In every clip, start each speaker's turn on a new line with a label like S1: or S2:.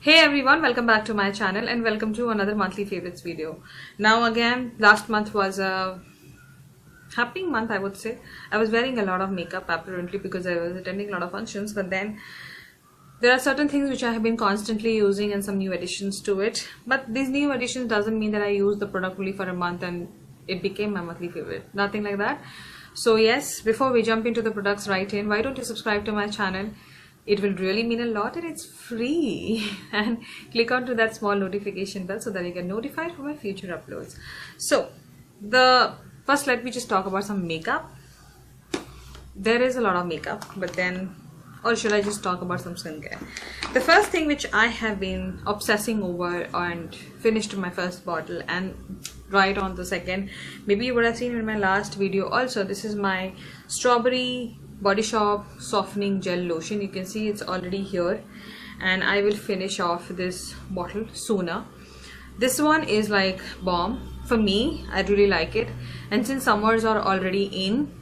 S1: Hey everyone, welcome back to my channel and welcome to another monthly favorites video. Now again, last month was a happening month, I would say. I was wearing a lot of makeup apparently because I was attending a lot of functions, but then there are certain things which I have been constantly using and some new additions to it. But these new additions doesn't mean that I use the product only for a month and it became my monthly favorite. Nothing like that. So yes, before we jump into the products right in, why don't you subscribe to my channel? It will really mean a lot and it's free. And click onto that small notification bell so that you get notified for my future uploads. So first let me just talk about some makeup. There is a lot of makeup, but then, or should I just talk about some skincare? The first thing which I have been obsessing over and finished my first bottle and right on the second, maybe you would have seen in my last video also, this is my strawberry Body Shop softening gel lotion. You can see it's already here and I will finish off this bottle sooner. This one is like bomb for me. I really like it, and since summers are already in,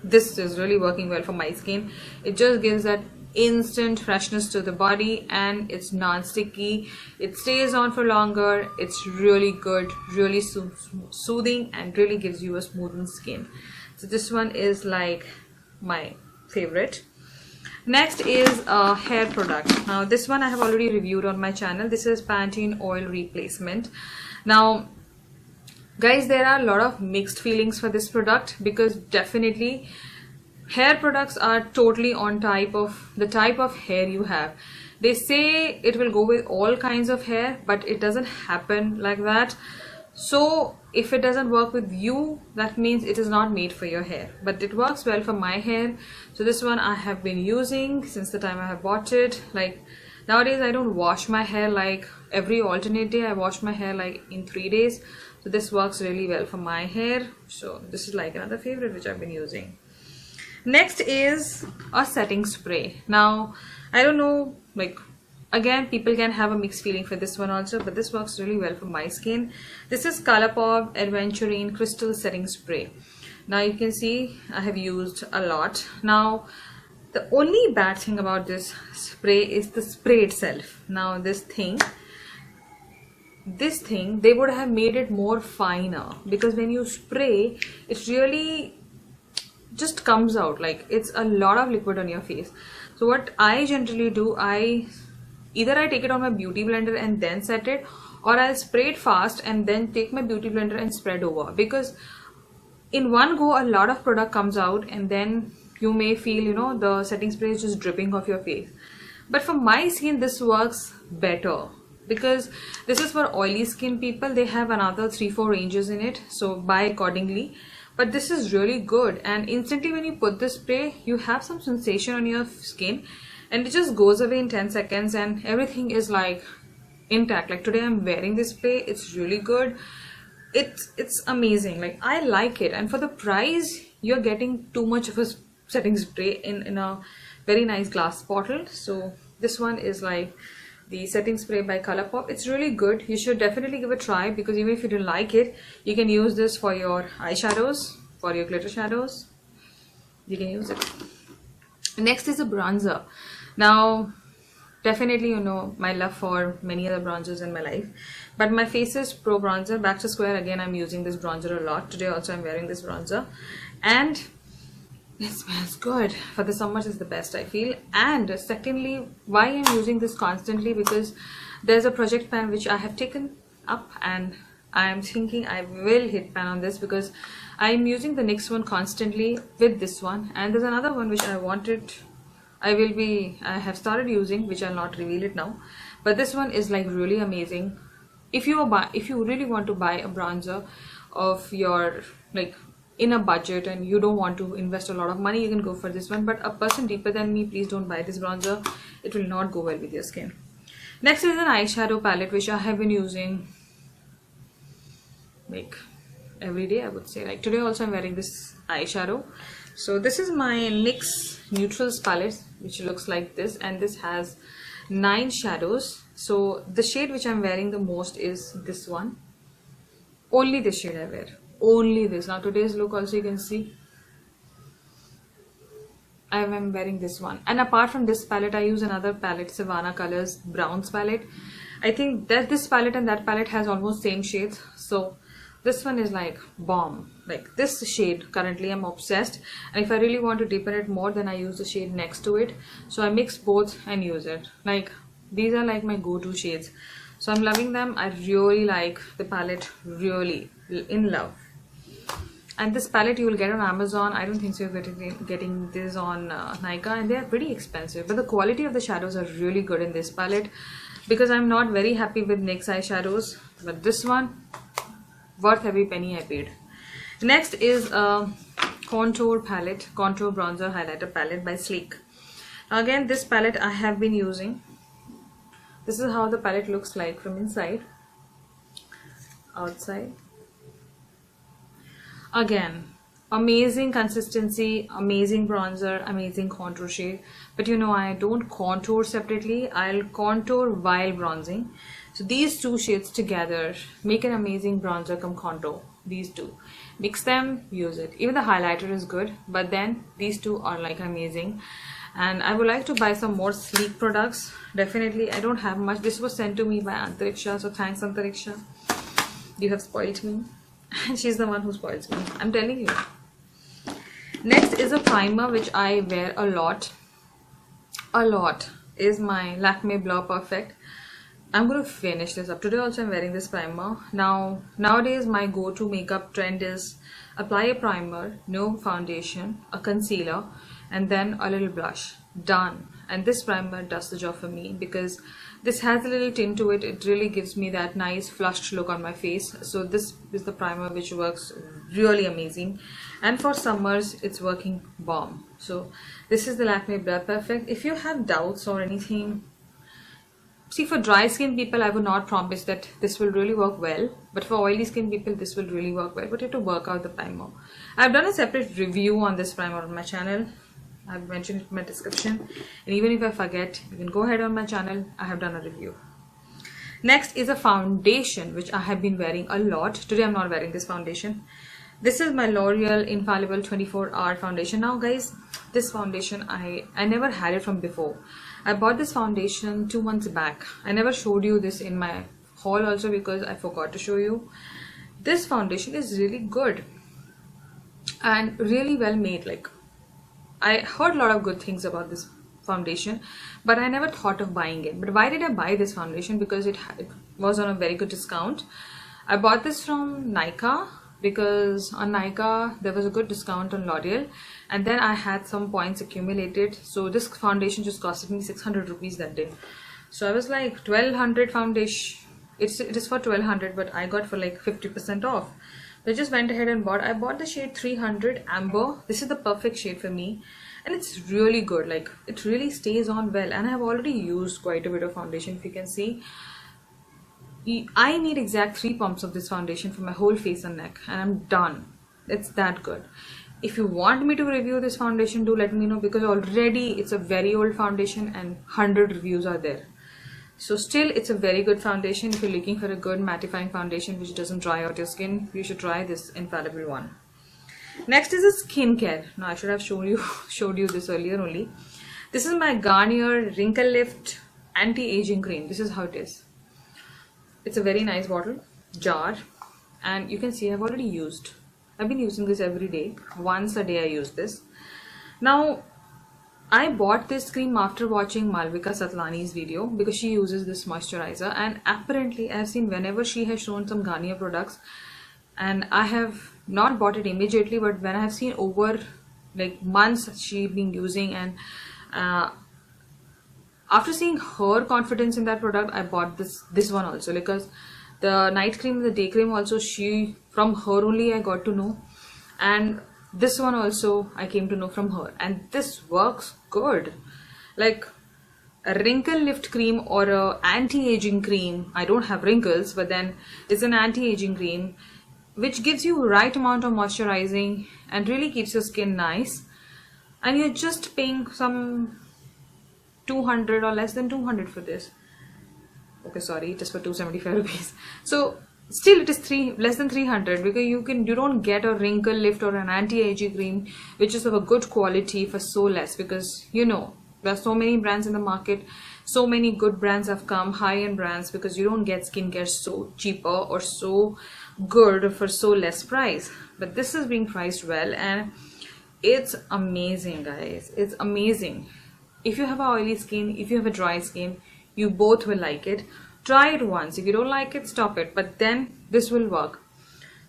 S1: this is really working well for my skin. It just gives that instant freshness to the body and it's non-sticky. It stays on for longer. It's really good, really soothing, and really gives you a smoothened skin. So this one is like my favorite. Next is a hair product. Now this one I have already reviewed on my channel. This is Pantene oil replacement. Now guys, there are a lot of mixed feelings for this product because definitely hair products are totally on the type of hair you have. They say it will go with all kinds of hair, but it doesn't happen like that. So if it doesn't work with you, that means it is not made for your hair, but it works well for my hair. So this one I have been using since the time I have bought it. Like nowadays I don't wash my hair like every alternate day. I wash my hair like in 3 days. So this works really well for my hair. So this is like another favorite which I've been using. Next is a setting spray. Now I don't know, like again, people can have a mixed feeling for this one also, but this works really well for my skin. This is Colourpop Adventurine Crystal Setting Spray. Now you can see I have used a lot. Now the only bad thing about this spray is the spray itself. Now this thing they would have made it more finer, because when you spray it really just comes out like it's a lot of liquid on your face. So what I generally do, either I take it on my beauty blender and then set it, or I'll spray it fast and then take my beauty blender and spread over, because in one go a lot of product comes out and then you may feel, you know, the setting spray is just dripping off your face. But for my skin this works better because this is for oily skin people. They have another 3-4 ranges in it, so buy accordingly. But this is really good, and instantly when you put this spray you have some sensation on your skin and it just goes away in 10 seconds and everything is like intact. Like today I'm wearing this spray. It's really good. It's amazing. Like I like it, and for the price you're getting too much of a setting spray in a very nice glass bottle. So this one is like the setting spray by Colourpop. It's really good. You should definitely give it a try, because even if you don't like it, you can use this for your eyeshadows, for your glitter shadows. You can use it. Next is a bronzer. Now definitely you know my love for many other bronzers in my life, but my Faces Pro Bronzer Back to Square, again I'm using this bronzer a lot. Today also I'm wearing this bronzer and it smells good. For the summers is the best, I feel. And secondly, why I'm using this constantly, because there's a project pan which I have taken up and I'm thinking I will hit pan on this, because I'm using the NYX one constantly with this one, and there's another one which I have started using, which I'll not reveal it now, but this one is like really amazing. If you really want to buy a bronzer of your, like, in a budget and you don't want to invest a lot of money, you can go for this one. But a person deeper than me, please don't buy this bronzer. It will not go well with your skin. Next is an eyeshadow palette which I have been using like every day, I would say. Like today also I'm wearing this eyeshadow. So this is my NYX Neutrals palette, which looks like this, and this has 9 shadows. So the shade which I'm wearing the most is this one. Only this shade I wear. Only this. Now today's look also you can see I am wearing this one. And apart from this palette, I use another palette, Savannah Colors Browns palette. I think that this palette and that palette has almost same shades. So this one is like bomb. Like this shade currently I'm obsessed. And if I really want to deepen it more, then I use the shade next to it. So I mix both and use it. Like these are like my go-to shades. So I'm loving them. I really like the palette, really in love. And this palette you will get on Amazon. I don't think so you're getting this on Nykaa, and they are pretty expensive. But the quality of the shadows are really good in this palette, because I'm not very happy with NYX eyeshadows. But this one, worth every penny I paid. Next is a contour palette, contour bronzer highlighter palette by Sleek. Again, this palette I have been using. This is how the palette looks like from inside, outside. Again, amazing consistency, amazing bronzer, amazing contour shade. But you know, I don't contour separately. I'll contour while bronzing. So these two shades together make an amazing bronzer come contour. These two, mix them, use it. Even the highlighter is good, but then these two are like amazing. And I would like to buy some more Sleek products. Definitely, I don't have much. This was sent to me by Antariksha, so thanks Antariksha. You have spoiled me. And she's the one who spoils me, I'm telling you. Next is a primer which I wear a lot. Is my Lakme Blur Perfect. I'm going to finish this up. Today also I'm wearing this primer. Nowadays my go-to makeup trend is apply a primer, no foundation, a concealer, and then a little blush. Done. And this primer does the job for me, because this has a little tint to it. It really gives me that nice flushed look on my face. So this is the primer which works really amazing. And for summers, it's working bomb. So this is the Lakme Blur Perfect. If you have doubts or anything, see, for dry skin people, I would not promise that this will really work well. But for oily skin people, this will really work well. But you have to work out the primer. I've done a separate review on this primer on my channel. I've mentioned it in my description, and even if I forget, you can go ahead on my channel. I have done a review. Next is a foundation which I have been wearing a lot. Today I'm not wearing this foundation. This is my L'Oreal Infallible 24-hour foundation. Now guys, this foundation I never had it from before. I bought this foundation 2 months back. I never showed you this in my haul also because I forgot to show you. This foundation is really good and really well made. Like, I heard a lot of good things about this foundation, but I never thought of buying it. But why did I buy this foundation? Because it was on a very good discount. I bought this from Nykaa because on Nykaa there was a good discount on L'Oreal, and then I had some points accumulated. So this foundation just costed me 600 rupees that day. So I was like, 1200 foundation. It is for 1200, but I got for like 50% off. So I just went ahead and bought. I bought the shade 300 Amber. This is the perfect shade for me, and it's really good. Like, it really stays on well, and I have already used quite a bit of foundation. If you can see, I need exact 3 pumps of this foundation for my whole face and neck, and I'm done. It's that good. If you want me to review this foundation, do let me know, because already it's a very old foundation and 100 reviews are there. So still, it's a very good foundation. If you're looking for a good mattifying foundation which doesn't dry out your skin, you should try this Infallible one. Next is a skincare. Now I should have showed you this earlier only. This is my Garnier Wrinkle Lift Anti-Aging Cream. This is how it is. It's a very nice bottle, jar, and you can see I've already used. I've been using this every day. Once a day I use this. Now, I bought this cream after watching Malvika Satlani's video because she uses this moisturizer, and apparently I have seen whenever she has shown some Garnier products, and I have not bought it immediately, but when I have seen over like months she been using, and after seeing her confidence in that product, I bought this one also, because the night cream and the day cream also, from her only I got to know, and this one also I came to know from her, and this works good. Like a wrinkle lift cream or a anti-aging cream. I don't have wrinkles, but then it's an anti-aging cream which gives you right amount of moisturizing and really keeps your skin nice, and you're just paying some 200 or less than 200 for this. Okay, sorry, just for 275 rupees. So still it is less than 300, because you don't get a wrinkle lift or an anti-aging cream which is of a good quality for so less, because you know there are so many brands in the market, so many good brands have come, high-end brands, because you don't get skincare so cheaper or so good for so less price. But this is being priced well, and it's amazing, guys. It's amazing. If you have a oily skin, if you have a dry skin, you both will like it. Try it once. If you don't like it, stop it, but then this will work.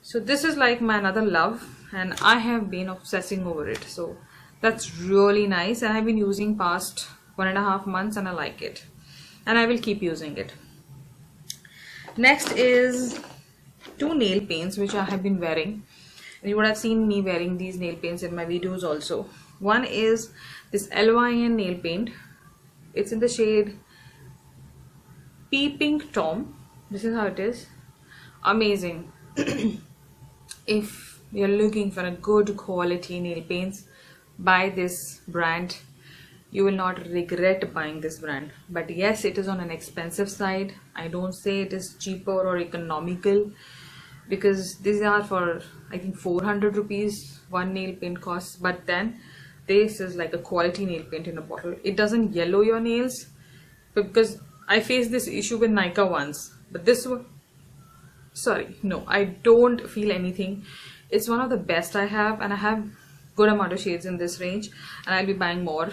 S1: So this is like my another love, and I have been obsessing over it. So that's really nice, and I've been using past 1.5 months, and I like it, and I will keep using it. Next is 2 nail paints which I have been wearing. You would have seen me wearing these nail paints in my videos also. One is this LYN nail paint. It's in the shade Peeping Tom. This is how it is. Amazing. If you're looking for a good quality nail paints, buy this brand. You will not regret buying this brand. But yes, it is on an expensive side. I don't say it is cheaper or economical, because these are for, I think, 400 rupees one nail paint costs. But then this is like a quality nail paint in a bottle. It doesn't yellow your nails, because I faced this issue with Nika once, but this one, sorry, no, I don't feel anything. It's one of the best I have, and I have good amount of shades in this range, and I'll be buying more,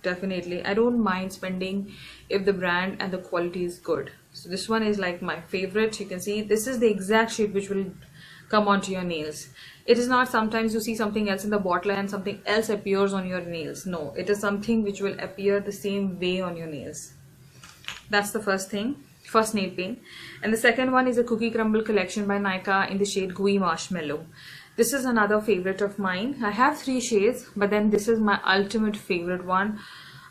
S1: definitely. I don't mind spending if the brand and the quality is good. So this one is like my favorite. You can see this is the exact shade which will come onto your nails. It is not sometimes you see something else in the bottle and something else appears on your nails. No, it is something which will appear the same way on your nails. That's the first thing, first nail paint. And the second one is a Cookie Crumble collection by Nika in the shade Gooey Marshmallow. This is another favorite of mine. I have 3 shades, but then this is my ultimate favorite one.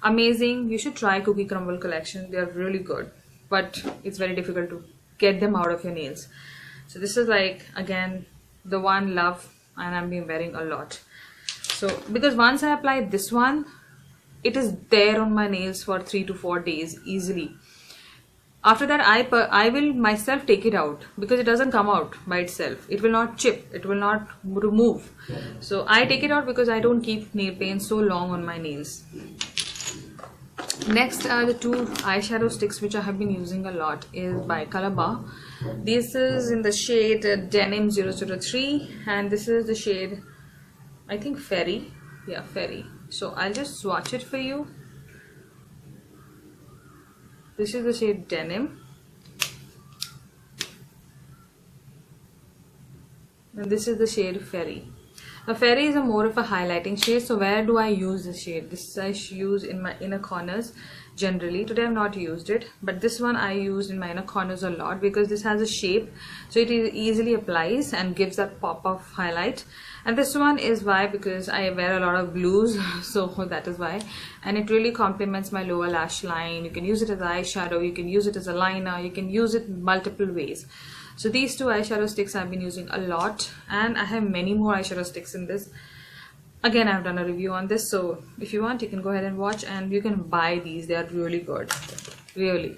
S1: Amazing. You should try Cookie Crumble collection. They are really good, but it's very difficult to get them out of your nails. So this is like, again, the one love, and I've been wearing a lot. So because once I apply this one, it is there on my nails for 3 to 4 days easily. After that, I will myself take it out, because it doesn't come out by itself. It will not chip, it will not remove. So I take it out because I don't keep nail paint so long on my nails. Next are the 2 eyeshadow sticks which I have been using a lot, is by Colourpop. This is in the shade Denim 003, and this is the shade, I think, Fairy. Yeah, Fairy. So I'll just swatch it for you. This is the shade Denim, and this is the shade Fairy. Now Fairy is a more of a highlighting shade. So where do I use this shade? This I use in my inner corners generally. Today I've not used it, but this one I use in my inner corners a lot, because this has a shape, so it easily applies and gives that pop of highlight. And this one is why, because I wear a lot of blues, so that is why. And it really complements my lower lash line. You can use it as eyeshadow, you can use it as a liner, you can use it multiple ways. So these 2 eyeshadow sticks I've been using a lot, and I have many more eyeshadow sticks in this. Again, I've done a review on this, so if you want, you can go ahead and watch, and you can buy these. They are really good, really.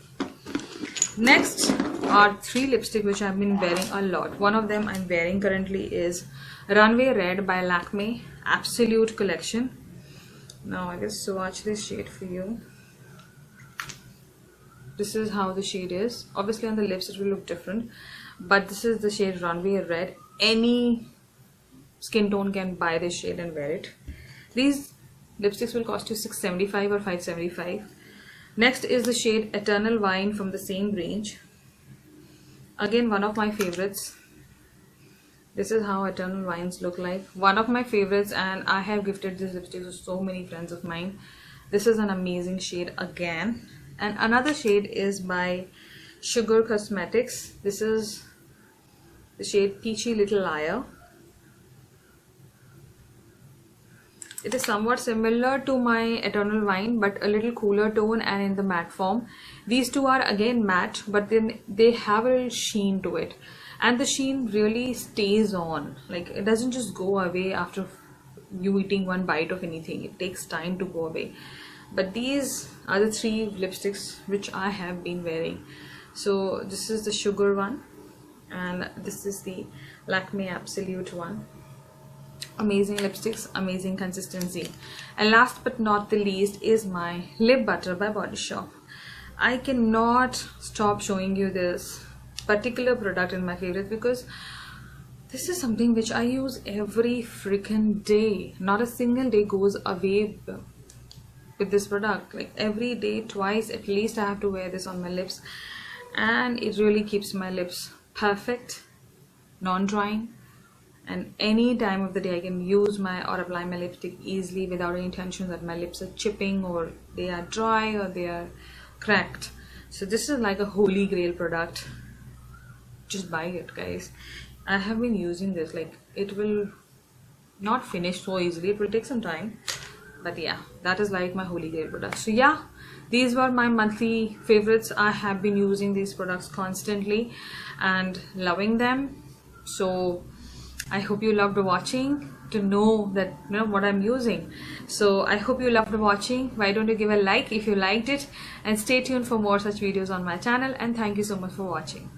S1: Next are 3 lipsticks which I've been wearing a lot. One of them I'm wearing currently is Runway Red by Lakme Absolute Collection. Now I just swatch this shade for you. This is how the shade is. Obviously on the lips it will look different, but this is the shade Runway Red. Any skin tone can buy this shade and wear it. These lipsticks will cost you $6.75 or $5.75. Next is the shade Eternal Wine from the same range. Again, one of my favorites. This is how Eternal Wines look like. One of my favorites, and I have gifted this lipstick to so many friends of mine. This is an amazing shade again. And another shade is by Sugar Cosmetics. This is the shade Peachy Little Liar. It is somewhat similar to my Eternal Wine, but a little cooler tone and in the matte form. These 2 are again matte, but then they have a little sheen to it, and the sheen really stays on. Like, it doesn't just go away after you eating one bite of anything. It takes time to go away. But these are the 3 lipsticks which I have been wearing. So this is the Sugar one, and this is the Lakme Absolute one. Amazing lipsticks, amazing consistency. And last but not the least is my lip butter by Body Shop. I cannot stop showing you this particular product in my favorites because this is something which I use every freaking day. Not a single day goes away with this product. Like every day, twice at least, I have to wear this on my lips, and it really keeps my lips perfect, non-drying, and any time of the day I can use my or apply my lipstick easily without any tension that my lips are chipping or they are dry or they are cracked. So this is like a holy grail product. Just buy it, guys. I have been using this, like it will not finish so easily, it will take some time, but yeah, that is like my holy grail product. So yeah, these were my monthly favorites. I have been using these products constantly and loving them. So I hope you loved watching to know that what I'm using. So I hope you loved watching. Why don't you give a like if you liked it, and stay tuned for more such videos on my channel, and thank you so much for watching.